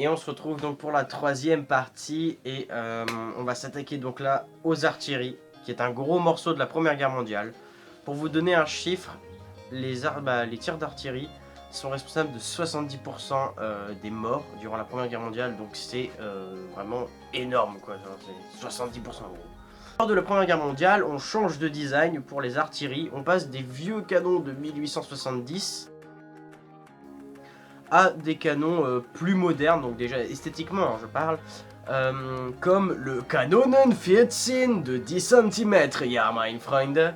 Et on se retrouve donc pour la troisième partie et on va s'attaquer donc là aux artilleries, qui est un gros morceau de la Première Guerre mondiale. Pour vous donner un chiffre, les tirs d'artillerie sont responsables de 70% des morts durant la Première Guerre mondiale, donc c'est vraiment énorme quoi, c'est 70% en gros. Lors de la Première Guerre mondiale, on change de design pour les artilleries, on passe des vieux canons de 1870 à des canons plus modernes, donc déjà esthétiquement hein, je parle, comme le Kanonen 14 de 10 cm, ja mein Freunde.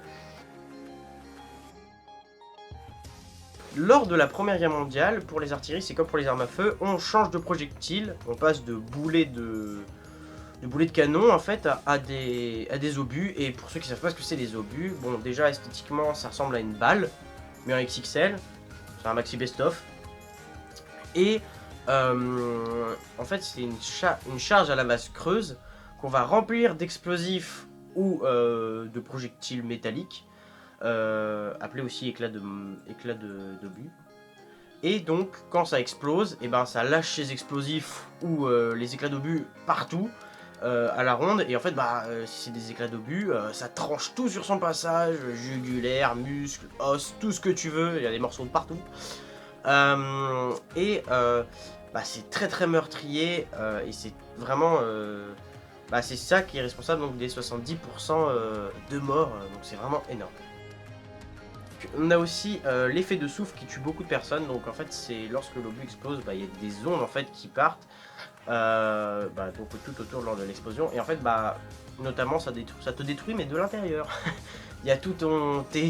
Lors de la Première Guerre mondiale, pour les artilleries, c'est comme pour les armes à feu, on change de projectile, on passe de boulets de canon en fait à des obus. Et pour ceux qui ne savent pas ce que c'est les obus, bon déjà esthétiquement ça ressemble à une balle, mais en XXL, c'est un maxi best-of. Et en fait c'est une charge à la vase creuse qu'on va remplir d'explosifs ou de projectiles métalliques, appelé aussi éclat d'obus. Et donc quand ça explose, et ben ça lâche ces explosifs ou les éclats d'obus partout à la ronde. Et en fait si c'est des éclats d'obus, ça tranche tout sur son passage, jugulaire, muscle, os, tout ce que tu veux, il y a des morceaux de partout. C'est très très meurtrier et c'est vraiment c'est ça qui est responsable donc des 70% de morts, donc c'est vraiment énorme. On a aussi l'effet de souffle qui tue beaucoup de personnes, donc en fait c'est lorsque l'obus explose, il y a des ondes en fait qui partent donc tout autour lors de l'explosion, et en fait notamment ça te détruit mais de l'intérieur. Il y a tout tes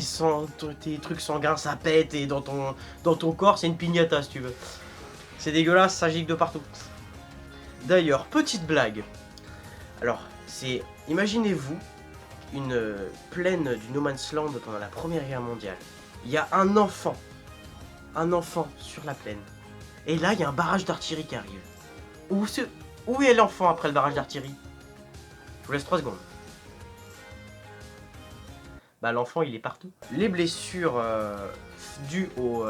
trucs sanguins, ça pète, et dans ton corps c'est une piñata si tu veux. C'est dégueulasse, ça gicle de partout. D'ailleurs, petite blague. Alors, imaginez-vous une plaine du No Man's Land pendant la Première Guerre mondiale. Il y a un enfant sur la plaine. Et là, il y a un barrage d'artillerie qui arrive. Où est l'enfant après le barrage d'artillerie? Je vous laisse 3 secondes. L'enfant il est partout. Les blessures dues aux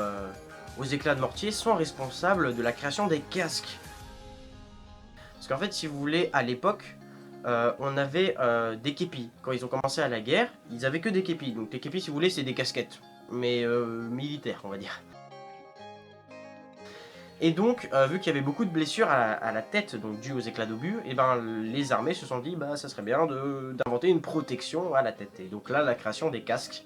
éclats de mortier sont responsables de la création des casques. Parce qu'en fait, si vous voulez, à l'époque, on avait des képis. Quand ils ont commencé à la guerre, ils avaient que des képis. Donc les képis, si vous voulez, c'est des casquettes, mais militaires, on va dire. Et donc, vu qu'il y avait beaucoup de blessures à la tête, donc dues aux éclats d'obus, et les armées se sont dit, ça serait bien d'inventer une protection à la tête. Et donc là, la création des casques.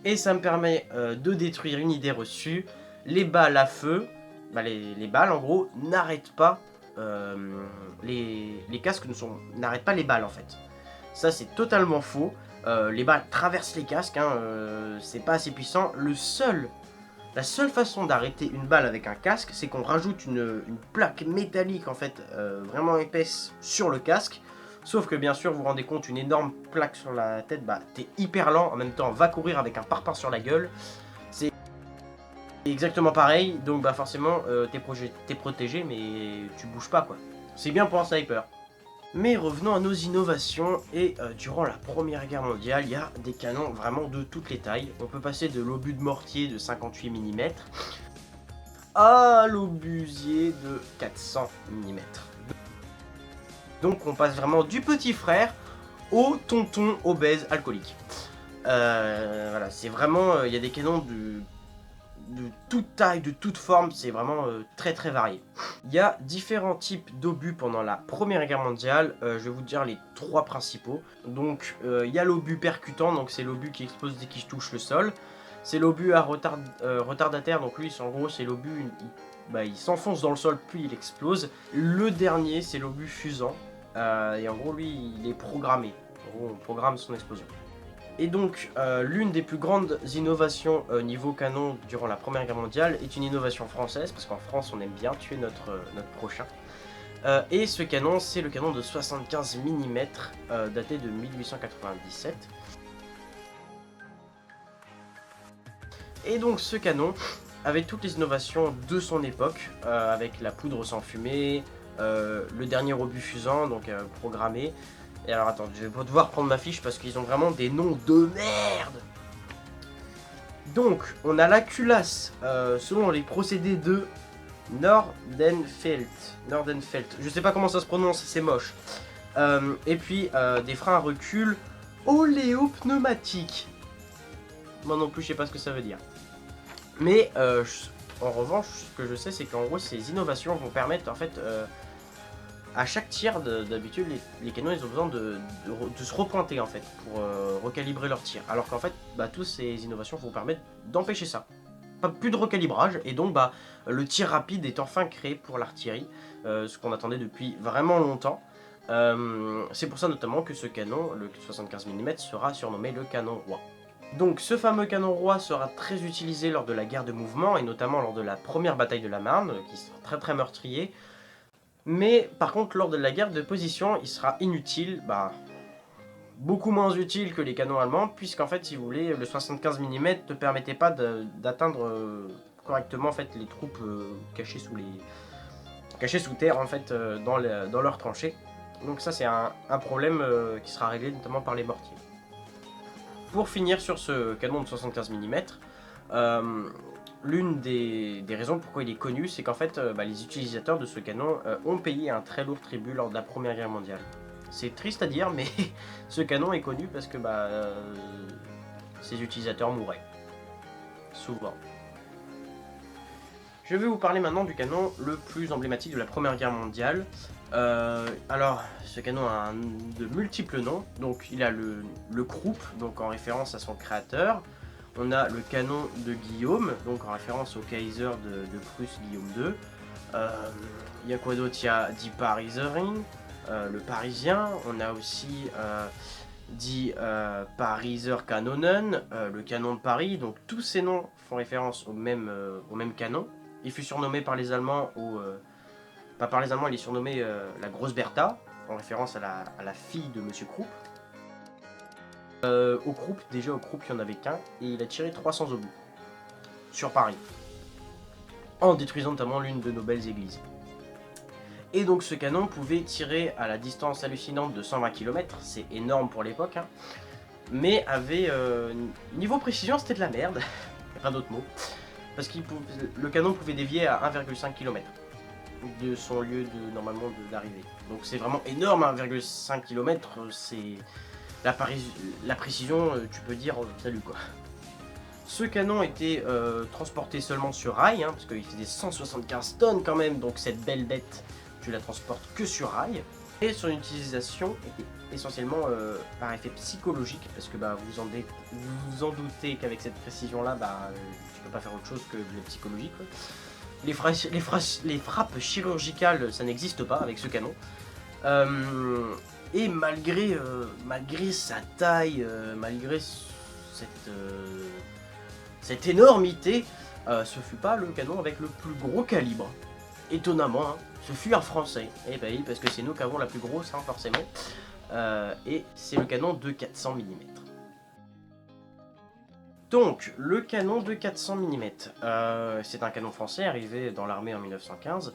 Et ça me permet de détruire une idée reçue. Les balles à feu, les balles en gros, n'arrêtent pas, les casques n'arrêtent pas les balles en fait. Ça c'est totalement faux. Les balles traversent les casques, c'est pas assez puissant. La seule façon d'arrêter une balle avec un casque, c'est qu'on rajoute une plaque métallique en fait, vraiment épaisse sur le casque. Sauf que bien sûr, vous vous rendez compte, une énorme plaque sur la tête, t'es hyper lent, en même temps va courir avec un parpaing sur la gueule. C'est exactement pareil, donc forcément t'es protégé mais tu bouges pas quoi. C'est bien pour un sniper. Mais revenons à nos innovations, et durant la Première Guerre mondiale, il y a des canons vraiment de toutes les tailles. On peut passer de l'obus de mortier de 58 mm à l'obusier de 400 mm. Donc on passe vraiment du petit frère au tonton obèse alcoolique. Voilà, c'est vraiment, il y a des canons de toute taille, de toute forme, c'est vraiment très très varié. Il y a différents types d'obus pendant la Première Guerre mondiale, je vais vous dire les 3 principaux. Donc il y a l'obus percutant, donc c'est l'obus qui explose dès qu'il touche le sol. C'est l'obus à retardataire, donc lui en gros c'est l'obus, il s'enfonce dans le sol puis il explose. Le dernier c'est l'obus fusant, et en gros lui il est programmé, en gros on programme son explosion. Et donc l'une des plus grandes innovations niveau canon durant la Première Guerre mondiale est une innovation française, parce qu'en France on aime bien tuer notre prochain. Et ce canon, c'est le canon de 75 mm daté de 1897. Et donc ce canon avait toutes les innovations de son époque, avec la poudre sans fumée, le dernier obus fusant, donc programmé. Et alors attends, je vais devoir prendre ma fiche parce qu'ils ont vraiment des noms de merde. Donc, on a la culasse selon les procédés de Nordenfelt. Nordenfelt. Je sais pas comment ça se prononce, c'est moche. Et puis des freins à recul oléopneumatiques. Moi non plus, je sais pas ce que ça veut dire. Mais en revanche, ce que je sais, c'est qu'en gros, ces innovations vont permettre, en fait, à chaque tir, d'habitude, les canons, ils ont besoin de se repointer, en fait, pour recalibrer leur tir. Alors qu'en fait, bah, toutes ces innovations vont permettre d'empêcher ça. Pas plus de recalibrage, et donc, bah, le tir rapide est enfin créé pour l'artillerie, ce qu'on attendait depuis vraiment longtemps. C'est pour ça notamment que ce canon, le 75 mm, sera surnommé le canon roi. Donc ce fameux canon roi sera très utilisé lors de la guerre de mouvement et notamment lors de la première bataille de la Marne, qui sera très très meurtrier. Mais par contre lors de la guerre de position, il sera inutile, beaucoup moins utile que les canons allemands, puisqu'en fait si vous voulez, le 75 mm ne permettait pas d'atteindre correctement en fait, les troupes cachées sous terre en fait, dans leurs tranchées. Donc ça c'est un problème qui sera réglé notamment par les mortiers. Pour finir sur ce canon de 75 mm, l'une des raisons pourquoi il est connu, c'est qu'en fait, les utilisateurs de ce canon ont payé un très lourd tribut lors de la Première Guerre mondiale. C'est triste à dire, mais ce canon est connu parce que ses utilisateurs mouraient. Souvent. Je vais vous parler maintenant du canon le plus emblématique de la Première Guerre mondiale. Alors, ce canon a de multiples noms. Donc, il a le Krupp, donc en référence à son créateur. On a le canon de Guillaume, donc en référence au Kaiser de Prusse Guillaume II. Il y a quoi d'autre? Il y a Die Pariserin, le Parisien. On a aussi Die Pariser Kanonen, le canon de Paris. Donc, tous ces noms font référence au même canon. Il fut surnommé par les Allemands pas par les Allemands, il est surnommé la Grosse Bertha, en référence à la fille de Monsieur Krupp. Au Krupp, il n'y en avait qu'un, et il a tiré 300 obus sur Paris, en détruisant notamment l'une de nos belles églises. Et donc ce canon pouvait tirer à la distance hallucinante de 120 km, c'est énorme pour l'époque, hein, mais avait niveau précision c'était de la merde, il n'y a pas d'autre mot, parce que le canon pouvait dévier à 1,5 km. De son lieu normalement d'arrivée. Donc c'est vraiment énorme, 1,5 km, c'est la précision, tu peux dire salut quoi. Ce canon était transporté seulement sur rail, hein, parce qu'il faisait 175 tonnes quand même, donc cette belle bête, tu la transportes que sur rail. Et son utilisation était essentiellement par effet psychologique, parce que vous vous en doutez qu'avec cette précision là, tu peux pas faire autre chose que le psychologique, quoi. Les frappes chirurgicales, ça n'existe pas avec ce canon. Et malgré sa taille, malgré cette énormité, ce fut pas le canon avec le plus gros calibre. Étonnamment, hein, ce fut un français. Et bah oui, parce que c'est nous qui avons la plus grosse, hein, forcément. Et c'est le canon de 400 mm. Donc, le canon de 400 mm, c'est un canon français arrivé dans l'armée en 1915.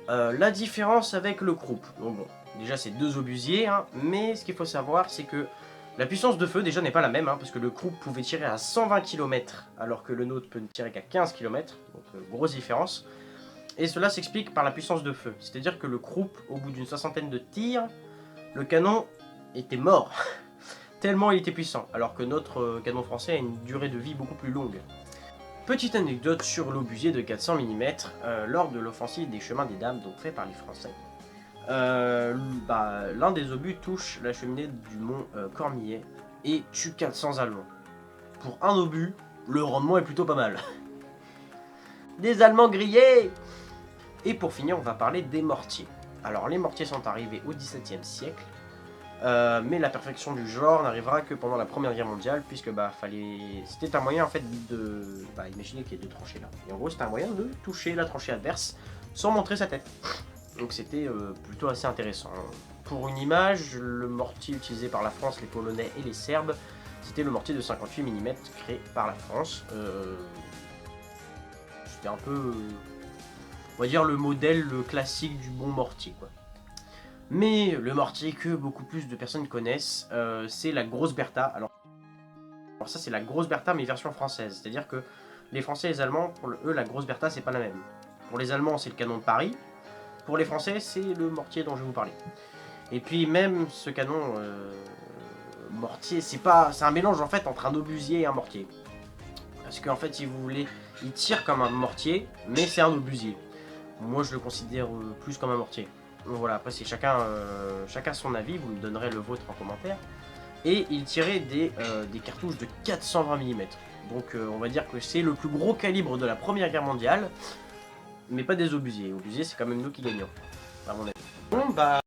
La différence avec le Krupp, donc bon, déjà c'est deux obusiers, hein, mais ce qu'il faut savoir c'est que la puissance de feu déjà n'est pas la même, hein, parce que le Krupp pouvait tirer à 120 km alors que le nôtre peut ne tirer qu'à 15 km, donc grosse différence. Et cela s'explique par la puissance de feu, c'est-à-dire que le Krupp, au bout d'une soixantaine de tirs, le canon était mort. Tellement il était puissant, alors que notre canon français a une durée de vie beaucoup plus longue. Petite anecdote sur l'obusier de 400 mm, lors de l'offensive des chemins des dames, donc fait par les Français. L'un des obus touche la cheminée du mont Cormillet et tue 400 Allemands. Pour un obus, le rendement est plutôt pas mal. Des Allemands grillés! Et pour finir, on va parler des mortiers. Alors les mortiers sont arrivés au XVIIe siècle, mais la perfection du genre n'arrivera que pendant la Première Guerre mondiale, puisque c'était un moyen en fait de... imaginez qu'il y a deux tranchées là. Et en gros c'était un moyen de toucher la tranchée adverse sans montrer sa tête. Donc c'était plutôt assez intéressant. Pour une image, le mortier utilisé par la France, les Polonais et les Serbes, c'était le mortier de 58 mm créé par la France. C'était un peu, on va dire, le modèle classique du bon mortier, quoi. Mais le mortier que beaucoup plus de personnes connaissent, c'est la Grosse Bertha. Alors ça c'est la Grosse Bertha mais version française, c'est-à-dire que les Français et les Allemands, pour eux la Grosse Bertha c'est pas la même. Pour les Allemands, c'est le canon de Paris. Pour les Français, c'est le mortier dont je vais vous parler. Et puis même ce canon mortier, c'est un mélange en fait entre un obusier et un mortier. Parce qu'en fait, si vous voulez, il tire comme un mortier, mais c'est un obusier. Moi, je le considère plus comme un mortier. Donc voilà, après c'est chacun son avis, vous me donnerez le vôtre en commentaire. Et il tirait des cartouches de 420 mm. Donc on va dire que c'est le plus gros calibre de la Première Guerre mondiale, mais pas des obusiers. Obusiers, c'est quand même nous qui gagnons, à mon avis. Bon, bah...